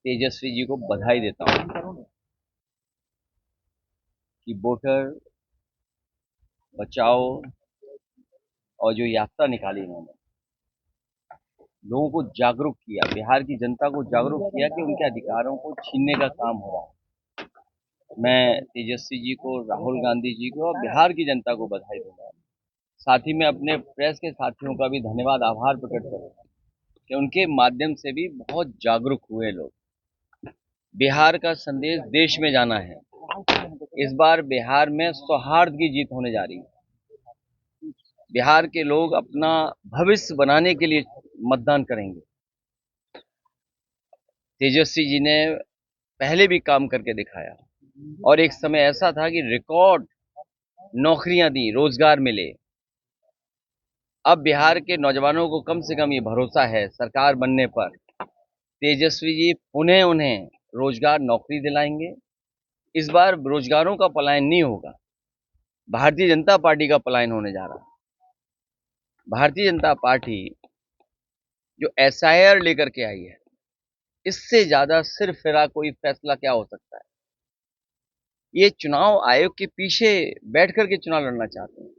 तेजस्वी जी को बधाई देता हूँ कि वोटर बचाओ और जो यात्रा निकाली उन्होंने, लोगों को जागरूक किया, बिहार की जनता को जागरूक किया कि उनके अधिकारों को छीनने का काम हो रहा है। मैं तेजस्वी जी को, राहुल गांधी जी को और बिहार की जनता को बधाई दूंगा। साथ ही मैं अपने प्रेस के साथियों का भी धन्यवाद, आभार प्रकट करूंगा कि उनके माध्यम से भी बहुत जागरूक हुए लोग। बिहार का संदेश देश में जाना है। इस बार बिहार में सौहार्द की जीत होने जा रही है। बिहार के लोग अपना भविष्य बनाने के लिए मतदान करेंगे। तेजस्वी जी ने पहले भी काम करके दिखाया और एक समय ऐसा था कि रिकॉर्ड नौकरियां दी, रोजगार मिले। अब बिहार के नौजवानों को कम से कम ये भरोसा है सरकार बनने पर, तेजस्वी जी पुनः उन्हें रोजगार, नौकरी दिलाएंगे। इस बार रोजगारों का पलायन नहीं होगा, भारतीय जनता पार्टी का पलायन होने जा रहा है। भारतीय जनता पार्टी जो एसआईआर लेकर के आई है, इससे ज्यादा सिरफिरा कोई फैसला क्या हो सकता है। ये चुनाव आयोग के पीछे बैठ करके चुनाव लड़ना चाहते हैं।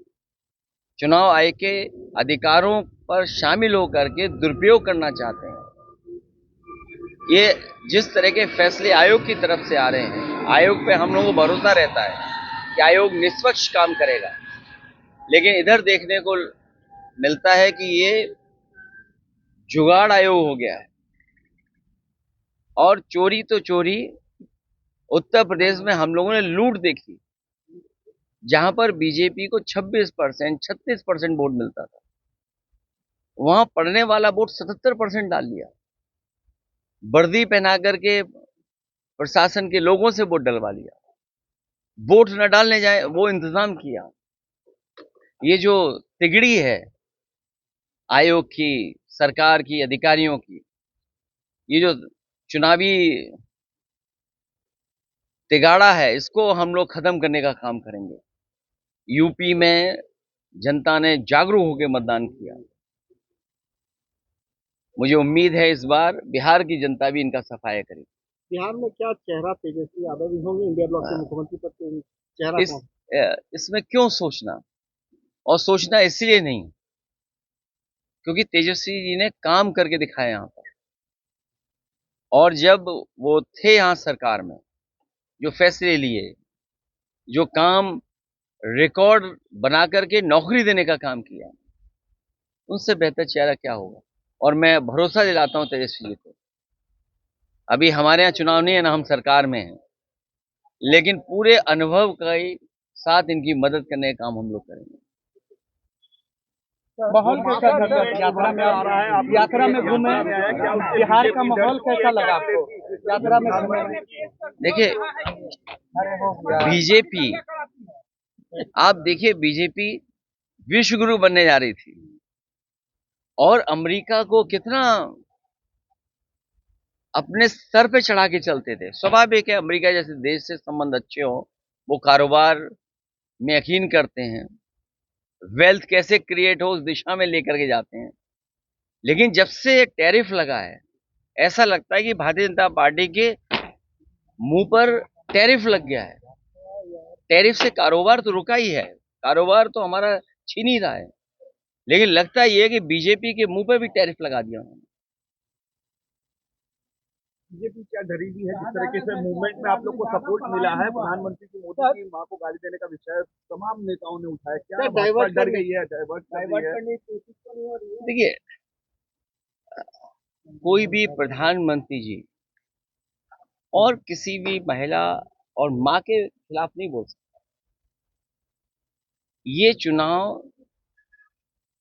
चुनाव आयोग के अधिकारों पर शामिल होकर के दुरुपयोग करना चाहते हैं। ये जिस तरह के फैसले आयोग की तरफ से आ रहे हैं, आयोग पे हम लोगों को भरोसा रहता है कि आयोग निष्पक्ष काम करेगा, लेकिन इधर देखने को मिलता है कि ये जुगाड़ आयोग हो गया है। और चोरी तो चोरी, उत्तर प्रदेश में हम लोगों ने लूट देखी, जहां पर बीजेपी को 26%, 36% वोट मिलता था, वहां पड़ने वाला वोट 77% डाल लिया। वर्दी पहना करके प्रशासन के लोगों से वोट डलवा लिया, वोट न डालने जाए वो इंतजाम किया। ये जो तिगड़ी है आयोग की, सरकार की, अधिकारियों की, ये जो चुनावी तिगाड़ा है, इसको हम लोग खत्म करने का काम करेंगे। यूपी में जनता ने जागरूक होकर मतदान किया। मुझे उम्मीद है इस बार बिहार की जनता भी इनका सफाया करेगी। बिहार में क्या चेहरा तेजस्वी यादव ही होंगे इंडिया ब्लॉक के मुख्यमंत्री पद के चेहरा इस कौन? इसमें क्यों सोचना, और सोचना इसलिए नहीं क्योंकि तेजस्वी जी ने काम करके दिखाया यहाँ पर। और जब वो थे यहाँ सरकार में, जो फैसले लिए, जो काम रिकॉर्ड बना करके नौकरी देने का काम किया, उनसे बेहतर चेहरा क्या होगा। और मैं भरोसा दिलाता हूँ तेजस्वी जी को। अभी हमारे यहाँ चुनाव नहीं है ना, हम सरकार में हैं, लेकिन पूरे अनुभव के साथ इनकी मदद करने का काम हम लोग करेंगे। माहौल कैसा लगा यात्रा में? आप यात्रा में घूमे, बिहार का माहौल कैसा लगा आपको यात्रा में घूमे? देखिए, बीजेपी, आप देखिए, बीजेपी विश्व गुरु बनने जा रही थी और अमेरिका को कितना अपने सर पे चढ़ा के चलते थे। स्वाभाविक है, अमेरिका जैसे देश से संबंध अच्छे हो, वो कारोबार में यकीन करते हैं, वेल्थ कैसे क्रिएट हो उस दिशा में लेकर के जाते हैं। लेकिन जब से टैरिफ लगा है, ऐसा लगता है कि भारतीय जनता पार्टी के मुंह पर टैरिफ लग गया है। टैरिफ से कारोबार तो रुका ही है, कारोबार तो हमारा छीन ही रहा है, लेकिन लगता ये है कि बीजेपी के मुंह पे भी टैरिफ लगा दिया उन्होंने। बीजेपी क्या डरी भी है? जिस तरीके से मूवमेंट में आप लोग को सपोर्ट मिला है, प्रधानमंत्री की मोदी की मां को गाली देने का विषय तमाम नेताओं ने उठाया, क्या डाइवर्ट डर गई है? डाइवर्ट करने की कोशिश तो नहीं हो रही है? देखिए, कोई भी प्रधानमंत्री जी और किसी भी महिला और माँ के खिलाफ नहीं बोल सकता। ये चुनाव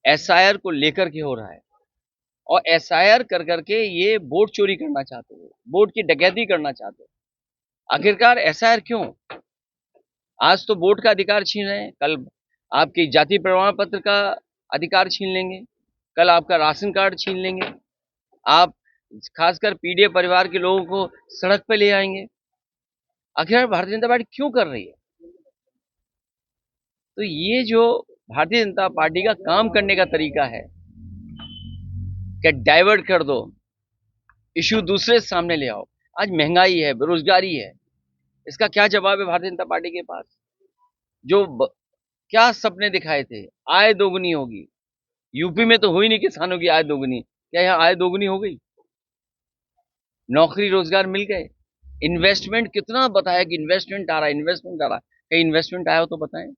एसआईआर को लेकर के हो रहा है और एसआईआर कर करके ये वोट चोरी करना चाहते हो, वोट की डकैती करना चाहते हो। आखिरकार एसआईआर क्यों? आज तो वोट का अधिकार छीन रहे हैं, कल आपकी जाति प्रमाण पत्र का अधिकार छीन लेंगे, कल आपका राशन कार्ड छीन लेंगे, आप खासकर पीड़ित परिवार के लोगों को सड़क पे ले आएंगे। आखिर भारतीय जनता पार्टी क्यों कर रही है? तो ये जो भारतीय जनता पार्टी का काम करने का तरीका है कि डाइवर्ट कर दो, इश्यू दूसरे सामने ले आओ, आज महंगाई है, बेरोजगारी है, इसका क्या जवाब है भारतीय जनता पार्टी के पास? क्या सपने दिखाए थे, आय दोगुनी होगी। यूपी में तो हुई नहीं किसानों की आय दोगुनी, क्या यहाँ आय दोगुनी हो गई? नौकरी रोजगार मिल गए। इन्वेस्टमेंट कितना बताया कि इन्वेस्टमेंट आ रहा है, इन्वेस्टमेंट आ रहा है। कहीं इन्वेस्टमेंट आया हो तो बताएं।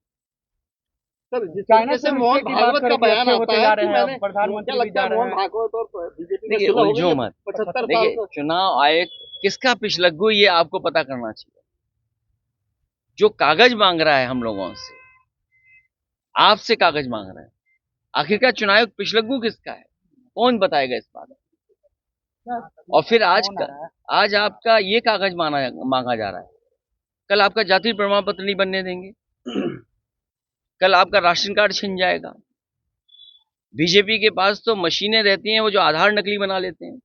सर जिस तरीके से मोहन भागवत का बयान आता है कि मैंने प्रधानमंत्री क्या लगता है मोहन भागवत और बीजेपी में देखिए सुलह हो गई उलझो है मत। 75 साल देखिए से? चुनाव आयोग किसका पिछलग्गू ये आपको पता करना चाहिए। जो कागज मांग रहा है हम लोगों से, आपसे कागज मांग रहा है, आखिरकार चुनाव आयोग पिछलग्गू किसका है? कौन बताएगा इस बात? और फिर आज आपका ये कागज मांगा जा रहा है, कल आपका जाति प्रमाण पत्र नहीं बनने देंगे, कल आपका राशन कार्ड छिन जाएगा। बीजेपी के पास तो मशीनें रहती हैं वो जो आधार नकली बना लेते हैं,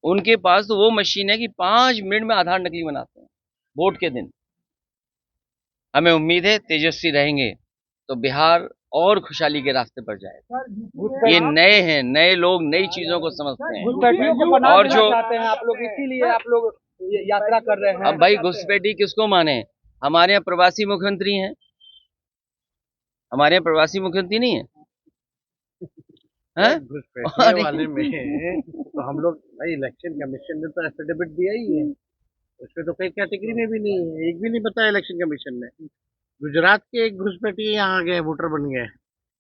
उनके पास तो वो मशीन है कि 5 मिनट में आधार नकली बनाते हैं वोट के दिन। हमें उम्मीद है तेजस्वी रहेंगे तो बिहार और खुशहाली के रास्ते पर जाएगा। ये नए हैं, नए लोग नई चीजों को समझते हैं। और जो चाहते हैं आप लोग, इसीलिए आप लोग यात्रा कर रहे हैं। अब भाई घुसपैठी किसको माने? हमारे यहाँ प्रवासी मुख्यमंत्री हैं, हमारे यहाँ प्रवासी मुख्यमंत्री नहीं है। घुसपैठिए वाले में तो हम लोग भाई इलेक्शन कमीशन ने तो एफिडेविट दिया ही है, उसमें तो कई कैटेगरी में भी नहीं है, एक भी नहीं बताया इलेक्शन कमीशन ने। गुजरात के एक घुसपैठिए यहाँ आ गए, वोटर बन गए,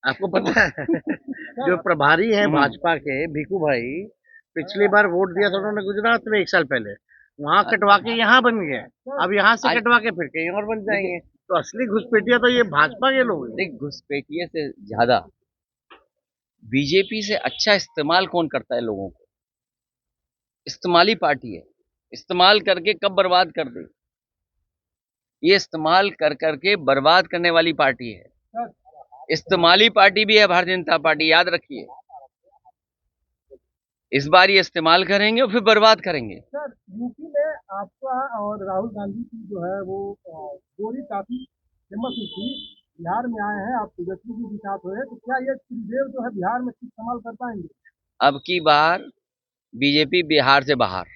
आपको पता है? जो प्रभारी है भाजपा के भीखू भाई, पिछली बार वोट दिया था उन्होंने गुजरात में 1 साल पहले, वहां कटवा के यहाँ बन गए, अब यहाँ से कटवा के फिर कहीं और बन जाएंगे। तो असली घुसपैठिया तो ये भाजपा के लोग हैं। देख घुसपैठिए से ज्यादा बीजेपी से अच्छा इस्तेमाल कौन करता है लोगों को? इस्तेमाली पार्टी है, इस्तेमाल करके कब बर्बाद कर दे। ये इस्तेमाल कर करके बर्बाद करने वाली पार्टी है। इस्तेमाली पार्टी भी है भारतीय जनता पार्टी, याद रखिए। इस बार ये इस्तेमाल करेंगे और फिर बर्बाद करेंगे। सर यूपी में आपका और राहुल गांधी की जो है वो जोड़ी काफी फेमस हुई थी, बिहार में आए हैं, आप तेजस्वी जी के साथ हुए, तो क्या ये त्रिदेव जो है बिहार में ठीक इस्तेमाल कर पाएंगे? अब की बार बीजेपी बिहार से बाहर।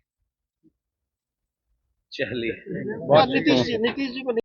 चलिए नीतीश जी को